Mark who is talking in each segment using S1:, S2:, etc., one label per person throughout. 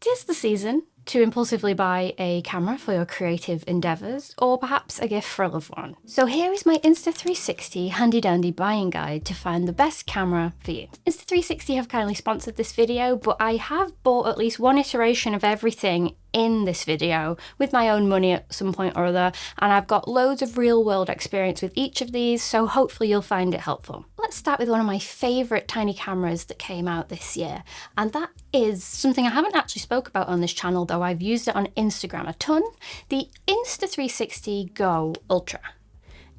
S1: 'Tis the season to impulsively buy a camera for your creative endeavours, or perhaps a gift for a loved one. So here is my Insta360 handy-dandy buying guide to find the best camera for you. Insta360 have kindly sponsored this video, but I have bought at least one iteration of everything in this video with my own money at some point or other, and I've got loads of real-world experience with each of these, so hopefully you'll find it helpful. Let's start with one of my favourite tiny cameras that came out this year, and that is something I haven't actually spoke about on this channel, though I've used it on Instagram a ton, the Insta360 Go Ultra.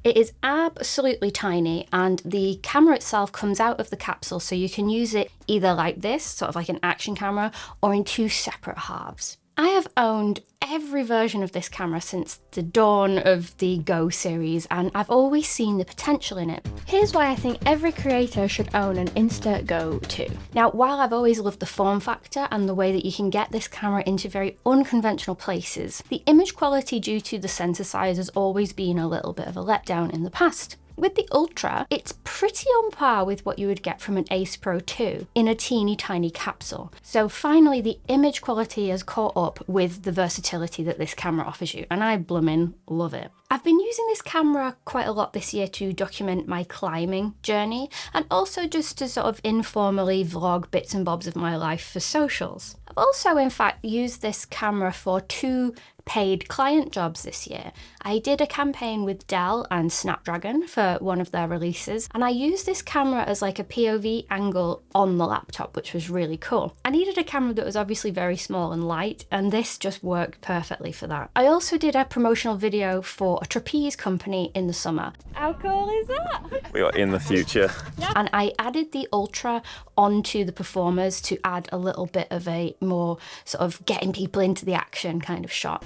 S1: It is absolutely tiny, and the camera itself comes out of the capsule, so you can use it either like this, sort of like an action camera, or in two separate halves. I have owned every version of this camera since the dawn of the Go series, and I've always seen the potential in it. Here's why I think every creator should own an Insta Go 2. Now, while I've always loved the form factor and the way that you can get this camera into very unconventional places, the image quality due to the sensor size has always been a little bit of a letdown in the past. With the Ultra, it's pretty on par with what you would get from an Ace Pro 2 in a teeny tiny capsule. So finally, the image quality has caught up with the versatility that this camera offers you, and I bloomin' love it. I've been using this camera quite a lot this year to document my climbing journey, and also just to sort of informally vlog bits and bobs of my life for socials. I've also, in fact, used this camera for 2 paid client jobs this year. I did a campaign with Dell and Snapdragon for one of their releases, and I used this camera as like a POV angle on the laptop, which was really cool. I needed a camera that was obviously very small and light, and this just worked perfectly for that. I also did a promotional video for a trapeze company in the summer. How cool is that?
S2: We are in the future.
S1: Yeah. And I added the Ultra onto the performers to add a little bit of a more sort of getting people into the action kind of shot.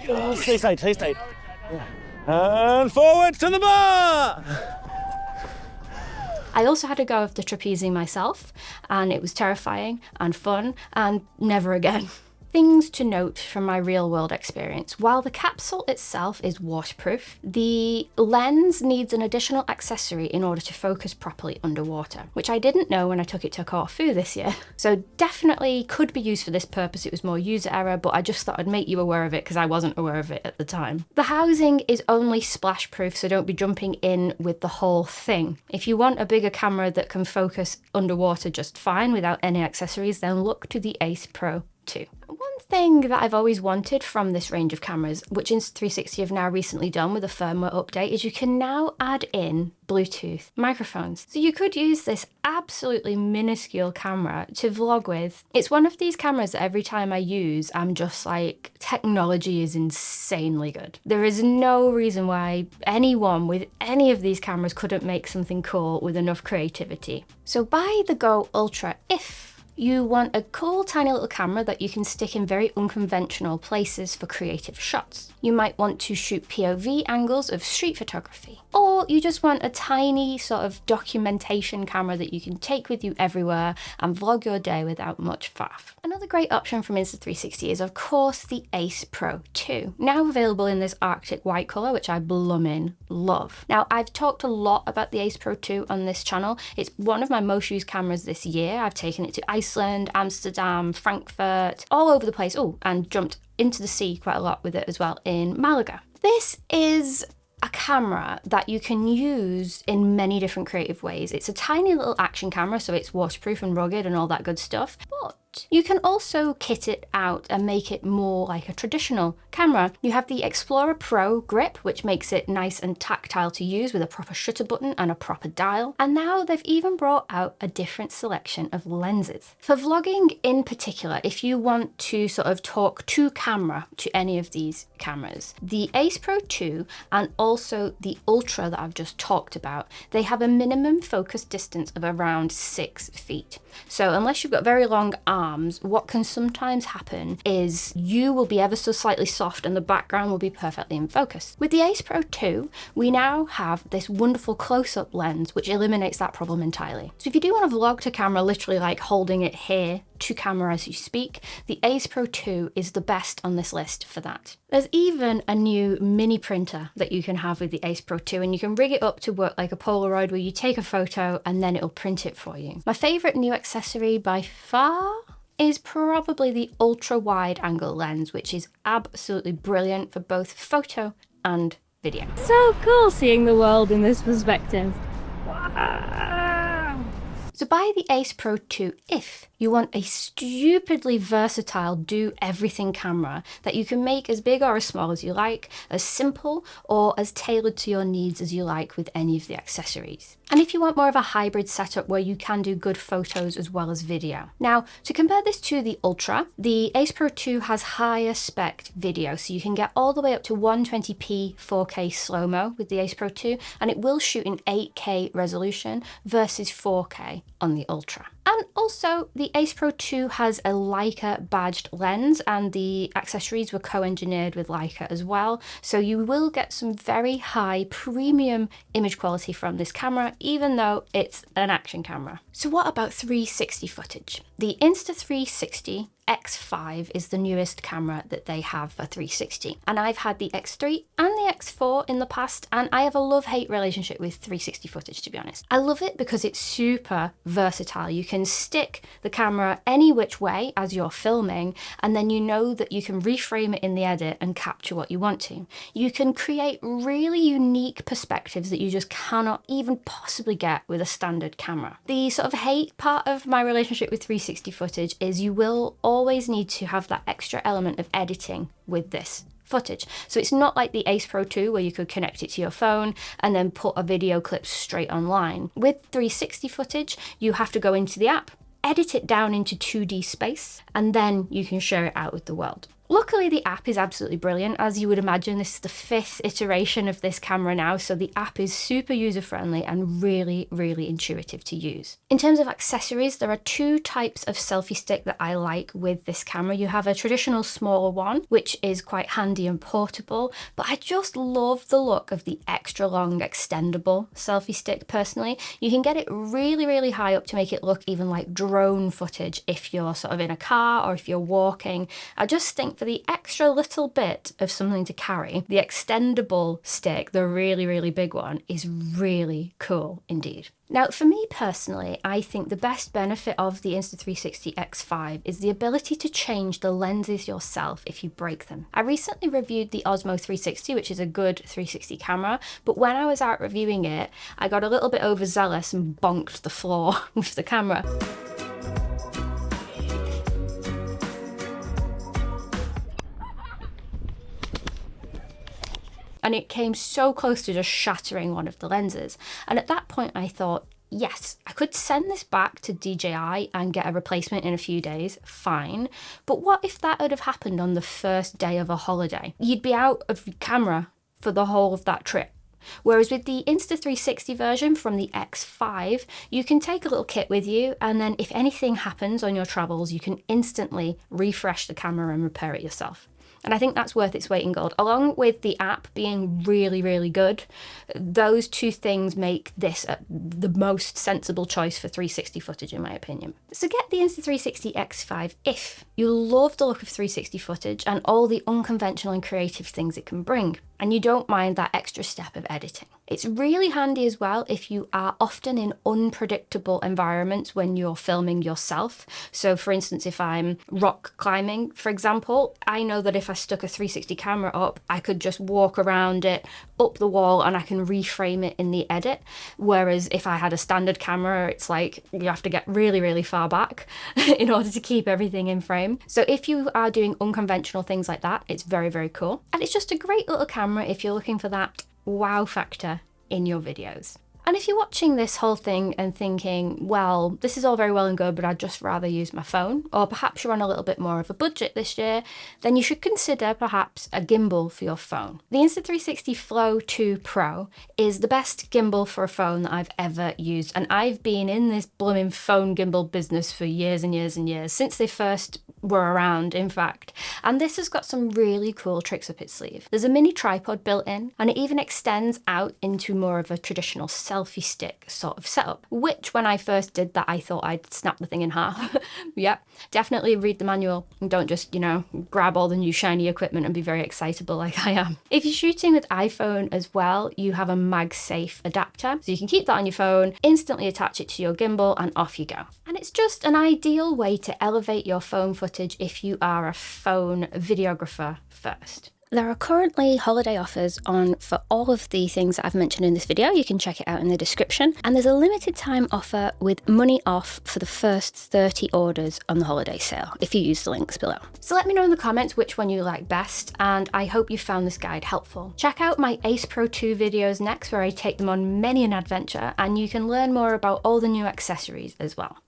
S2: Oh, stay tight, stay tight. And forward to the bar!
S1: I also had a go of the trapezing myself, and it was terrifying and fun, and never again. Things to note from my real-world experience. While the capsule itself is waterproof, the lens needs an additional accessory in order to focus properly underwater, which I didn't know when I took it to Corfu this year. So definitely could be used for this purpose. It was more user error, but I just thought I'd make you aware of it because I wasn't aware of it at the time. The housing is only splash-proof, so don't be jumping in with the whole thing. If you want a bigger camera that can focus underwater just fine without any accessories, then look to the Ace Pro 2. One thing that I've always wanted from this range of cameras, which Insta360 have now recently done with a firmware update, is you can now add in Bluetooth microphones. So you could use this absolutely minuscule camera to vlog with. It's one of these cameras that every time I use, I'm just like, technology is insanely good. There is no reason why anyone with any of these cameras couldn't make something cool with enough creativity. So buy the Go Ultra if you want a cool tiny little camera that you can stick in very unconventional places for creative shots. You might want to shoot POV angles of street photography. Or you just want a tiny sort of documentation camera that you can take with you everywhere and vlog your day without much faff. Another great option from Insta360 is of course the Ace Pro 2, now available in this Arctic white colour, which I bloomin' love. Now, I've talked a lot about the Ace Pro 2 on this channel. It's one of my most used cameras this year. I've taken it to Iceland, Amsterdam, Frankfurt, all over the place. Oh, and jumped into the sea quite a lot with it as well in Malaga. This is a camera that you can use in many different creative ways. It's a tiny little action camera, so it's waterproof and rugged and all that good stuff, but you can also kit it out and make it more like a traditional camera. You have the Explorer Pro grip, which makes it nice and tactile to use with a proper shutter button and a proper dial. And now they've even brought out a different selection of lenses. For vlogging in particular, if you want to sort of talk to camera to any of these cameras, the Ace Pro 2 and also the Ultra that I've just talked about, they have a minimum focus distance of around 6 feet. So unless you've got very long arms, what can sometimes happen is you will be ever so slightly soft and the background will be perfectly in focus. With the Ace Pro 2, we now have this wonderful close-up lens which eliminates that problem entirely. So if you do want to vlog to camera literally like holding it here to camera as you speak, the Ace Pro 2 is the best on this list for that. There's even a new mini printer that you can have with the Ace Pro 2, and you can rig it up to work like a Polaroid where you take a photo and then it'll print it for you. My favourite new accessory by far is probably the ultra wide angle lens, which is absolutely brilliant for both photo and video.
S3: So cool seeing the world in this perspective.
S1: So buy the Ace Pro 2 if you want a stupidly versatile do-everything camera that you can make as big or as small as you like, as simple or as tailored to your needs as you like with any of the accessories. And if you want more of a hybrid setup where you can do good photos as well as video. Now, to compare this to the Ultra, the Ace Pro 2 has higher spec video, so you can get all the way up to 120p 4K slow-mo with the Ace Pro 2, and it will shoot in 8K resolution versus 4K on the Ultra. And also, the Ace Pro 2 has a Leica badged lens, and the accessories were co-engineered with Leica as well. So you will get some very high premium image quality from this camera, even though it's an action camera. So what about 360 footage? The Insta360 X5 is the newest camera that they have for 360. And I've had the X3 and the X4 in the past, and I have a love-hate relationship with 360 footage, to be honest. I love it because it's super versatile. You can stick the camera any which way as you're filming, and then you know that you can reframe it in the edit and capture what you want to. You can create really unique perspectives that you just cannot even possibly get with a standard camera. The sort of hate part of my relationship with 360 footage is you will always need to have that extra element of editing with this footage. So it's not like the Ace Pro 2 where you could connect it to your phone and then put a video clip straight online. With 360 footage, you have to go into the app, edit it down into 2D space, and then you can share it out with the world. Luckily, the app is absolutely brilliant. As you would imagine, this is the 5th iteration of this camera now, so the app is super user-friendly and really, really intuitive to use. In terms of accessories, there are 2 types of selfie stick that I like with this camera. You have a traditional smaller one, which is quite handy and portable, but I just love the look of the extra long extendable selfie stick personally. You can get it really, really high up to make it look even like drone footage if you're sort of in a car or if you're walking. I just think for the extra little bit of something to carry, the extendable stick, the really, really big one, is really cool indeed. Now, for me personally, I think the best benefit of the Insta360 X5 is the ability to change the lenses yourself if you break them. I recently reviewed the Osmo 360, which is a good 360 camera, but when I was out reviewing it, I got a little bit overzealous and bonked the floor with the camera. And it came so close to just shattering one of the lenses. And at that point I thought, yes, I could send this back to DJI and get a replacement in a few days, fine. But what if that would have happened on the first day of a holiday? You'd be out of camera for the whole of that trip. Whereas with the Insta360 version from the X5, you can take a little kit with you, and then if anything happens on your travels, you can instantly refresh the camera and repair it yourself. And I think that's worth its weight in gold. Along with the app being really, really good, those 2 things make this the most sensible choice for 360 footage, in my opinion. So get the Insta360 X5 if you love the look of 360 footage and all the unconventional and creative things it can bring, and you don't mind that extra step of editing. It's really handy as well if you are often in unpredictable environments when you're filming yourself. So for instance, if I'm rock climbing, for example, I know that if I stuck a 360 camera up, I could just walk around it, up the wall, and I can reframe it in the edit. Whereas if I had a standard camera, it's like you have to get really, really far back in order to keep everything in frame. So if you are doing unconventional things like that, it's very, very cool. And it's just a great little camera if you're looking for that wow factor in your videos. And if you're watching this whole thing and thinking, well, this is all very well and good, but I'd just rather use my phone, or perhaps you're on a little bit more of a budget this year, then you should consider perhaps a gimbal for your phone. The Insta360 Flow 2 Pro is the best gimbal for a phone that I've ever used, and I've been in this blooming phone gimbal business for years and years and years, since they first were around, in fact. And this has got some really cool tricks up its sleeve. There's a mini tripod built in, and it even extends out into more of a traditional selfie stick sort of setup, which when I first did that, I thought I'd snap the thing in half. Yep, definitely read the manual and don't just, grab all the new shiny equipment and be very excitable like I am. If you're shooting with iPhone as well, you have a MagSafe adapter, so you can keep that on your phone, instantly attach it to your gimbal, and off you go. And it's just an ideal way to elevate your phone footage if you are a phone videographer first. There are currently holiday offers on for all of the things that I've mentioned in this video. You can check it out in the description. And there's a limited time offer with money off for the first 30 orders on the holiday sale, if you use the links below. So let me know in the comments which one you like best, and I hope you found this guide helpful. Check out my Ace Pro 2 videos next, where I take them on many an adventure, and you can learn more about all the new accessories as well.